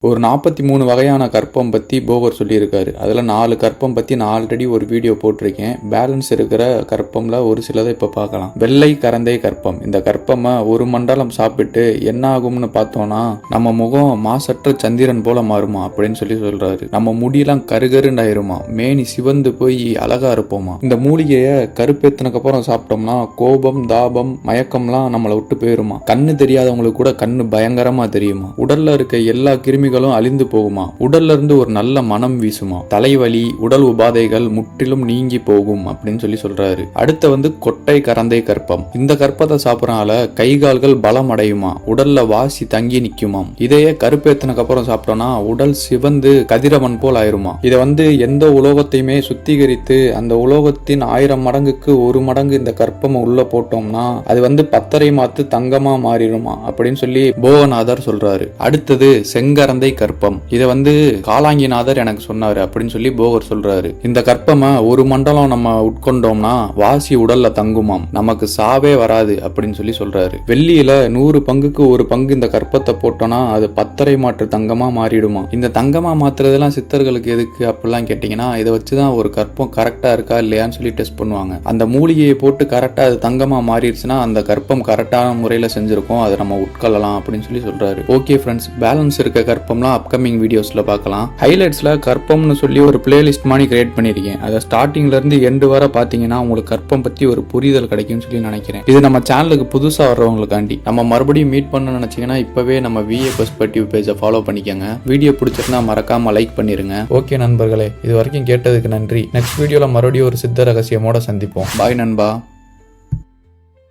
ஒரு 43 வகையான கற்பம் பற்றி போகர் சொல்லியிருக்காரு. அதில் 4 கற்பம் பற்றி நான் ஆல்ரெடி ஒரு வீடியோ போட்டிருக்கேன். பேலன்ஸ் இருக்கிற கற்பம்ல ஒரு சிலதை இப்போ பார்க்கலாம். வெள்ளை கரந்தை கற்பம். இந்த கற்பமை ஒரு மண்டலம் சாப்பிட்டு என்ன ஆகும்னு பார்த்தோம்னா நம்ம முகம் மாசற்ற சந்திரன் போல மாறுமா அப்படின்னு சொல்றாரு. நம்ம முடியெல்லாம் கருகருன்னு ஆயிருமா, மேனி சிவந்து போய் அழகா இருப்போமா. இந்த மூலிகையை கருப்பேத்தினக்கு அப்புறம் சாப்பிட்டோம்னா கோபம் தாபம் மயக்கம்லாம் நம்மளை விட்டு போயிருமா. கண்ணு தெரியாதவங்களுக்கு கூட கண்ணு பயங்கரமா தெரியுமா. உடல்ல இருக்க எல்லா கிருமி அழிந்து போகுமா. உடல்ல இருந்து ஒரு நல்ல மனம் வீசுமா. தலைவலி உடல் உபாதைகள் முற்றிலும் நீங்கி போகும் அப்படின்னு சொல்றாரு. அடுத்து கொட்டை கரந்தை கற்பம். இந்த கற்பத்தை சாப்பிடறனால கை கால்கள் பலம் அடையுமா, உடல்ல வாசி தங்கி நிக்குமாம். இதையே கருப்பேத்தினக்கு அப்புறம் சாப்பிட்டோம்னா உடல் சிவந்து கதிரவன் போல் ஆயிருமா. இதை எந்த உலோகத்தையுமே சுத்திகரித்து அந்த உலோகத்தின் 1000 மடங்குக்கு 1 மடங்கு இந்த கற்பம் உள்ள போட்டோம்னா அது பத்தரை மாத்து தங்கமா மாறிடுமா அப்படின்னு சொல்லி போகநாதர் சொல்றாரு. அடுத்தது செங்கரந்தை கற்பம். இதை காலாங்கிநாதர் எனக்கு சொன்னாரு அப்படின்னு சொல்லி போகர் சொல்றாரு. இந்த கற்பமை ஒரு மண்டலம் நம்ம உட்கொண்டோம்னா வாசி உடல்ல தங்குமாம், நமக்கு சாவே வராது அப்படின்னு சொல்றாரு. வெள்ளியில 100 பங்குக்கு 1 பங்கு இந்த கற்பத்தை போட்டோம்னா அது பத்தரை மாற்று தங்கமா மாறிடுமா. இந்த தங்கமா மாத்துறதெல்லாம் சித்தர்களுக்கு எதுக்கு அப்படிலாம் கேட்டீங்கன்னா இதை வச்சுதான் ஒரு கற்பம் கரெக்டா இருக்கா இல்லையான்னு சொல்லி டெஸ்ட் பண்ணுவாங்க. அந்த மூலிகையை போட்டு கரெக்டா அது தங்கமா மாறிடுச்சுன்னா அந்த கற்பம் கரெக்டான முறையில செஞ்சிருக்கும், அதை நம்ம உட்கொள்ளலாம் அப்படின்னு சொல்றாரு. ஓகே ஃப்ரெண்ட்ஸ், பேலன்ஸ் இருக்க கற்பம்லாம் அப்கமிங் வீடியோஸ்ல பார்க்கலாம். ஹைலைட்ஸ்ல கற்பம்னு சொல்லி ஒரு பிளேலிஸ்ட் மாதிரி கிரியேட் பண்ணிருக்கேன். அதை ஸ்டார்டிங்ல இருந்து எண்டு வரை பாத்தீங்கன்னா உங்களுக்கு கற்பம் பத்தி ஒரு புரிதல் கிடைக்கும்னு சொல்லி நினைக்கிறேன். இது நம்ம சேனலுக்கு புதுசா வர்றவங்களுக்காண்டி. நம்ம மறுபடியும் மீட் பண்ண நினைச்சீங்கன்னா இப்பவே நம்ம VA பெர்ஸ்பெக்டிவ் பேஜை ஃபாலோ பண்ணிக்கோங்க. வீடியோ பிடிச்சிருந்தா மறக்காம லைக் பண்ணிருங்க. ஓகே நண்பர்களே, இது வரைக்கும் கேட்டதுக்கு நன்றி. நெக்ஸ்ட் வீடியோல மறுபடியும் ஒரு சித்த ரகசியமோட சந்திப்போம். பாய் நண்பா.